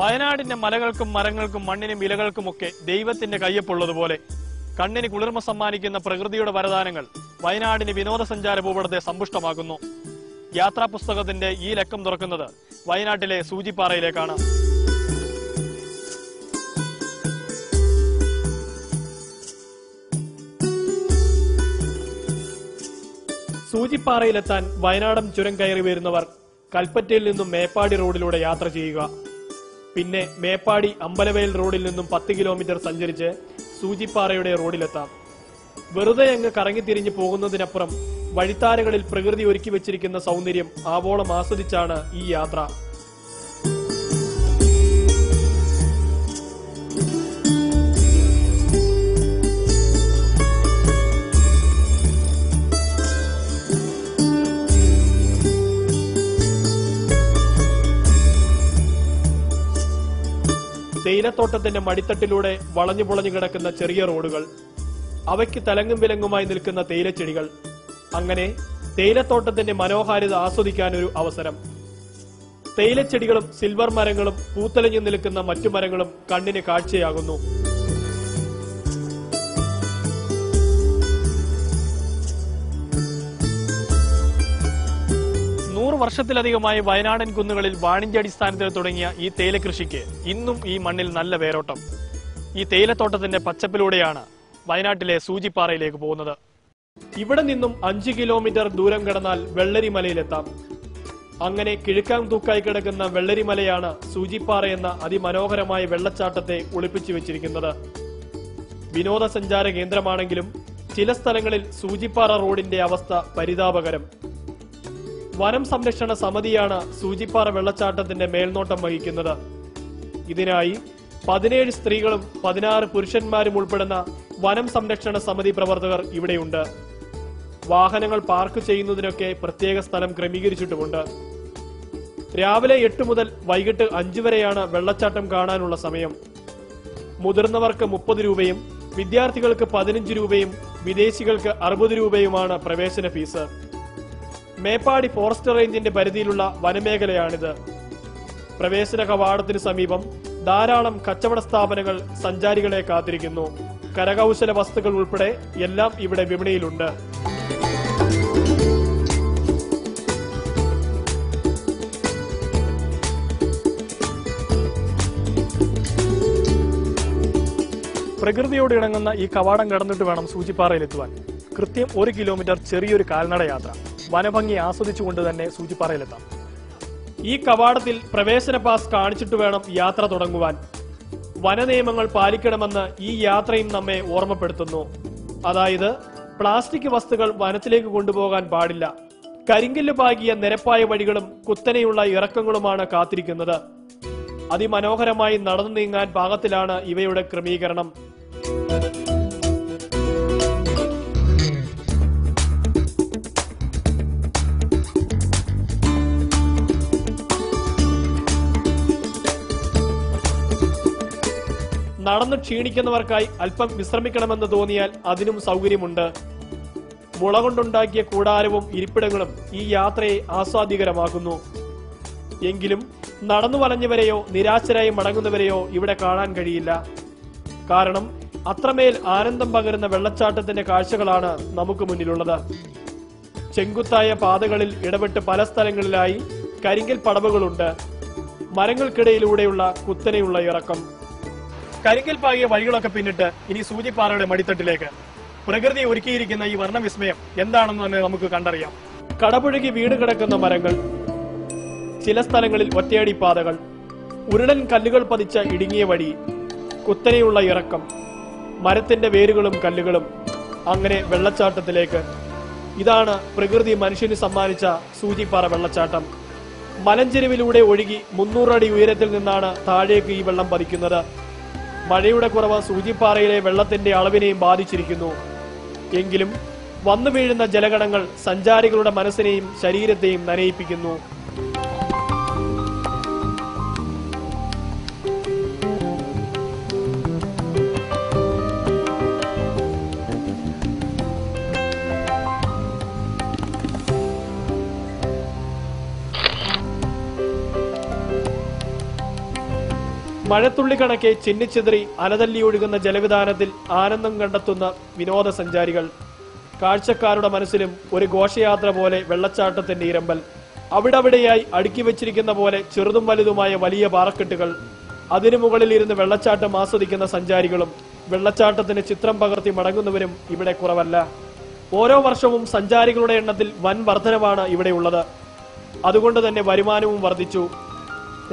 വയനാടിന്റെ മലകൾക്കും മരങ്ങൾക്കും മണ്ണിനും ഇലകൾക്കുമൊക്കെ ദൈവത്തിന്റെ കയ്യൊപ്പുള്ളതുപോലെ കണ്ണിന് കുളിർമ സമ്മാനിക്കുന്ന പ്രകൃതിയുടെ വരദാനങ്ങൾ വയനാടിന് വിനോദസഞ്ചാര ഭൂപടത്തെ സമ്പുഷ്ടമാക്കുന്നു. യാത്രാ പുസ്തകത്തിന്റെ ഈ ലക്കം തുറക്കുന്നത് വയനാട്ടിലെ സൂചിപ്പാറയിലേക്കാണ്. സൂചിപ്പാറയിലെത്താൻ വയനാടൻ ചുരം കയറി വരുന്നവർ കൽപ്പറ്റയിൽ നിന്നും മേപ്പാടി റോഡിലൂടെ യാത്ര ചെയ്യുക. പിന്നെ മേപ്പാടി അമ്പലവയൽ റോഡിൽ നിന്നും 10 കിലോമീറ്റർ സഞ്ചരിച്ച് സൂചിപ്പാറയുടെ റോഡിലെത്താം. വെറുതെ അങ്ങ് കറങ്ങിത്തിരിഞ്ഞു പോകുന്നതിനപ്പുറം വഴിത്താരകളിൽ പ്രകൃതി ഒരുക്കി വെച്ചിരിക്കുന്ന സൗന്ദര്യം ആവോളം ആസ്വദിച്ചാണ് ഈ യാത്ര. തേയിലത്തോട്ടത്തിന്റെ മടിത്തട്ടിലൂടെ വളഞ്ഞു പൊളഞ്ഞു കിടക്കുന്ന ചെറിയ റോഡുകൾ, അവയ്ക്ക് തലങ്ങും വിലങ്ങുമായി നിൽക്കുന്ന തേയിലച്ചെടികൾ, അങ്ങനെ തേയിലത്തോട്ടത്തിന്റെ മനോഹാരിത ആസ്വദിക്കാൻ ഒരു അവസരം. തേയിലച്ചെടികളും സിൽവർ മരങ്ങളും പൂത്തലഞ്ഞു നിൽക്കുന്ന മറ്റു മരങ്ങളും കണ്ണിന് കാഴ്ചയാകുന്നു. 100 വർഷത്തിലധികമായി വയനാടൻ കുന്നുകളിൽ വാണിജ്യാടിസ്ഥാനത്തിൽ തുടങ്ങിയ ഈ തേയില കൃഷിക്ക് ഇന്നും ഈ മണ്ണിൽ നല്ല വേരോട്ടം. ഈ തേയിലത്തോട്ടത്തിന്റെ പച്ചപ്പിലൂടെയാണ് വയനാട്ടിലെ സൂചിപ്പാറയിലേക്ക് പോകുന്നത്. ഇവിടെ നിന്നും 5 കിലോമീറ്റർ ദൂരം കടന്നാൽ വെള്ളരിമലയിലെത്താം. അങ്ങനെ കിഴക്കാൻ തൂക്കായി കിടക്കുന്ന വെള്ളരിമലയാണ് സൂചിപ്പാറ എന്ന അതിമനോഹരമായ വെള്ളച്ചാട്ടത്തെ ഒളിപ്പിച്ചു വെച്ചിരിക്കുന്നത്. വിനോദസഞ്ചാര കേന്ദ്രമാണെങ്കിലും ചില സ്ഥലങ്ങളിൽ സൂചിപ്പാറ റോഡിന്റെ അവസ്ഥ പരിതാപകരം. വനം സംരക്ഷണ സമിതിയാണ് സൂചിപ്പാറ വെള്ളച്ചാട്ടത്തിന്റെ മേൽനോട്ടം വഹിക്കുന്നത്. ഇതിനായി 17 സ്ത്രീകളും 16 പുരുഷന്മാരും ഉൾപ്പെടുന്ന വനം സംരക്ഷണ സമിതി പ്രവർത്തകർ ഇവിടെയുണ്ട്. വാഹനങ്ങൾ പാർക്ക് ചെയ്യുന്നതിനൊക്കെ പ്രത്യേക സ്ഥലം ക്രമീകരിച്ചിട്ടുമുണ്ട്. രാവിലെ 8 മുതൽ വൈകിട്ട് 5 വരെയാണ് വെള്ളച്ചാട്ടം കാണാനുള്ള സമയം. മുതിർന്നവർക്ക് 30 രൂപയും വിദ്യാർത്ഥികൾക്ക് 15 രൂപയും വിദേശികൾക്ക് 60 രൂപയുമാണ് പ്രവേശന ഫീസ്. മേപ്പാടി ഫോറസ്റ്റ് റേഞ്ചിന്റെ പരിധിയിലുള്ള വനമേഖലയാണിത്. പ്രവേശന കവാടത്തിന് സമീപം ധാരാളം കച്ചവട സ്ഥാപനങ്ങൾ സഞ്ചാരികളെ കാത്തിരിക്കുന്നു. കരകൗശല വസ്തുക്കൾ ഉൾപ്പെടെ എല്ലാം ഇവിടെ വിപണിയിലുണ്ട്. പ്രകൃതിയോട് ഇണങ്ങുന്ന ഈ കവാടം കടന്നിട്ട് വേണം സൂചിപ്പാറയിലെത്തുവാൻ. കൃത്യം 1 കിലോമീറ്റർ ചെറിയൊരു കാൽനട യാത്ര. വനഭംഗി ആസ്വദിച്ചുകൊണ്ട് തന്നെ സൂചിപ്പാറയിലെത്താം. ഈ കവാടത്തിൽ പ്രവേശന പാസ് കാണിച്ചിട്ട് വേണം യാത്ര തുടങ്ങുവാൻ. വനനിയമങ്ങൾ പാലിക്കണമെന്ന് ഈ യാത്രയും നമ്മെ ഓർമ്മപ്പെടുത്തുന്നു. അതായത് പ്ലാസ്റ്റിക് വസ്തുക്കൾ വനത്തിലേക്ക് കൊണ്ടുപോകാൻ പാടില്ല. കരിങ്കല്ല് പാകിയ നിരപ്പായ വഴികളും കുത്തനെയുള്ള ഇറക്കങ്ങളുമാണ് കാത്തിരിക്കുന്നത്. അതിമനോഹരമായി നടന്നു നീങ്ങാൻ പാകത്തിലാണ് ഇവയുടെ ക്രമീകരണം. നടന്നു ക്ഷീണിക്കുന്നവർക്കായി അല്പം വിശ്രമിക്കണമെന്ന് തോന്നിയാൽ അതിനും സൗകര്യമുണ്ട്. മുള കൊണ്ടുണ്ടാക്കിയ കൂടാരവും ഇരിപ്പിടങ്ങളും ഈ യാത്രയെ ആസ്വാദികരമാക്കുന്നു. എങ്കിലും നടന്നു വലഞ്ഞവരെയോ നിരാശരായി മടങ്ങുന്നവരെയോ ഇവിടെ കാണാൻ കഴിയില്ല. കാരണം അത്രമേൽ ആനന്ദം പകരുന്ന വെള്ളച്ചാട്ടത്തിന്റെ കാഴ്ചകളാണ് നമുക്ക് മുന്നിലുള്ളത്. ചെങ്കുത്തായ പാതകളിൽ ഇടപെട്ട് പല സ്ഥലങ്ങളിലായി കരിങ്കൽ പടവുകളുണ്ട്. മരങ്ങൾക്കിടയിലൂടെയുള്ള കുത്തനെയുള്ള ഇറക്കം. കരിങ്കൽ പാകിയ വഴികളൊക്കെ പിന്നിട്ട് ഇനി സൂചിപ്പാറയുടെ മടിത്തട്ടിലേക്ക്. പ്രകൃതി ഒരുക്കിയിരിക്കുന്ന ഈ വർണ്ണവിസ്മയം എന്താണെന്ന് തന്നെ നമുക്ക് കണ്ടറിയാം. കടപുഴകി വീട് കിടക്കുന്ന മരങ്ങൾ, ചില സ്ഥലങ്ങളിൽ ഒറ്റയടി പാതകൾ, ഉരുളൻ കല്ലുകൾ പതിച്ച ഇടുങ്ങിയ വഴി, കുത്തനെയുള്ള ഇറക്കം, മരത്തിന്റെ വേരുകളും കല്ലുകളും, അങ്ങനെ വെള്ളച്ചാട്ടത്തിലേക്ക്. ഇതാണ് പ്രകൃതി മനുഷ്യന് സമ്മാനിച്ച സൂചിപ്പാറ വെള്ളച്ചാട്ടം. മലഞ്ചെരുവിലൂടെ ഒഴുകി 300 അടി ഉയരത്തിൽ നിന്നാണ് താഴേക്ക് ഈ വെള്ളം പതിക്കുന്നത്. മഴയുടെ കുറവ് സൂചിപ്പാറയിലെ വെള്ളത്തിന്റെ അളവിനെയും ബാധിച്ചിരിക്കുന്നു. എങ്കിലും വന്നു വീഴുന്ന ജലഗണങ്ങൾ സഞ്ചാരികളുടെ മനസ്സിനെയും ശരീരത്തെയും നനയിപ്പിക്കുന്നു. മഴത്തുള്ളി കണക്കെ ചിന്നിച്ചിതറി അലതല്ലി ഒഴുകുന്ന ജലവിധാനത്തിൽ ആനന്ദം കണ്ടെത്തുന്ന വിനോദസഞ്ചാരികൾ. കാഴ്ചക്കാരുടെ മനസ്സിലും ഒരു ഘോഷയാത്ര പോലെ വെള്ളച്ചാട്ടത്തിന്റെ ഇരമ്പൽ. അവിടവിടെയായി അടുക്കി വെച്ചിരിക്കുന്ന പോലെ ചെറുതും വലുതുമായ വലിയ പാറക്കെട്ടുകൾ. അതിനു മുകളിൽ ഇരുന്ന് വെള്ളച്ചാട്ടം ആസ്വദിക്കുന്ന സഞ്ചാരികളും വെള്ളച്ചാട്ടത്തിന് ചിത്രം പകർത്തി മടങ്ങുന്നവരും ഇവിടെ കുറവല്ല. ഓരോ വർഷവും സഞ്ചാരികളുടെ എണ്ണത്തിൽ വൻ വർധനവാണ് ഇവിടെയുള്ളത്. അതുകൊണ്ട് തന്നെ വരുമാനവും വർദ്ധിച്ചു.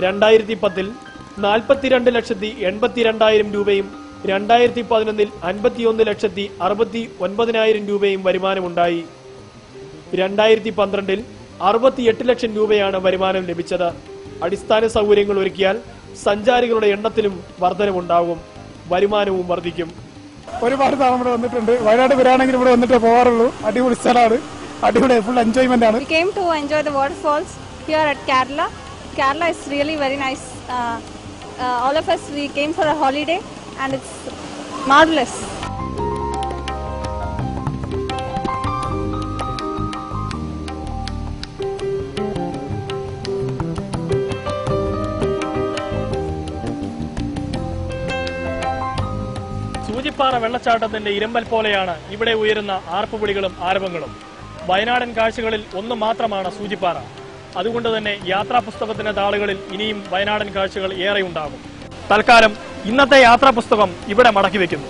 2010-ൽ 42,82,000 രൂപയും 2011-ൽ 51,69,000 രൂപയും വരുമാനമുണ്ടായി. 2012-ൽ 68 ലക്ഷം രൂപയാണ് വരുമാനം ലഭിച്ചത്. അടിസ്ഥാന സൗകര്യങ്ങൾ ഒരുക്കിയാൽ സഞ്ചാരികളുടെ എണ്ണത്തിലും വർധനവുണ്ടാകും, വരുമാനവും വർദ്ധിക്കും. ഒരുപാട് തവണ ഇവിടെ വന്നിട്ടുണ്ട്. വയനാട് വരാണെങ്കിൽ ഇവിടെ വന്നിട്ട് പോകാറുള്ളൂ. അടിപൊളി സ്ഥലമാണ്, അടിപൊളി ഫുൾ എൻജോയ്മെന്റ് ആണ്. We came to enjoy the waterfalls here at Kerala. Kerala is really very nice. All of us, we came for a holiday and it's marvelous. Soochippara വെള്ളച്ചാട്ടത്തിന്റെ ഇരമ്പൽ പോലെയാണ് ഇവിടെ ഉയരുന്ന ആർപ്പുവിളികളും ആരവങ്ങളും. വയനാടൻ കാഴ്ചകളിൽ ഒന്ന് മാത്രമാണ് സൂചിപ്പാറ. അതുകൊണ്ട് തന്നെ യാത്രാ പുസ്തകത്തിന്റെ താളുകളിൽ ഇനിയും വയനാടൻ കാഴ്ചകൾ ഏറെ ഉണ്ടാകും. തൽക്കാലം ഇന്നത്തെ യാത്രാ പുസ്തകം ഇവിടെ മടക്കി വെക്കുന്നു.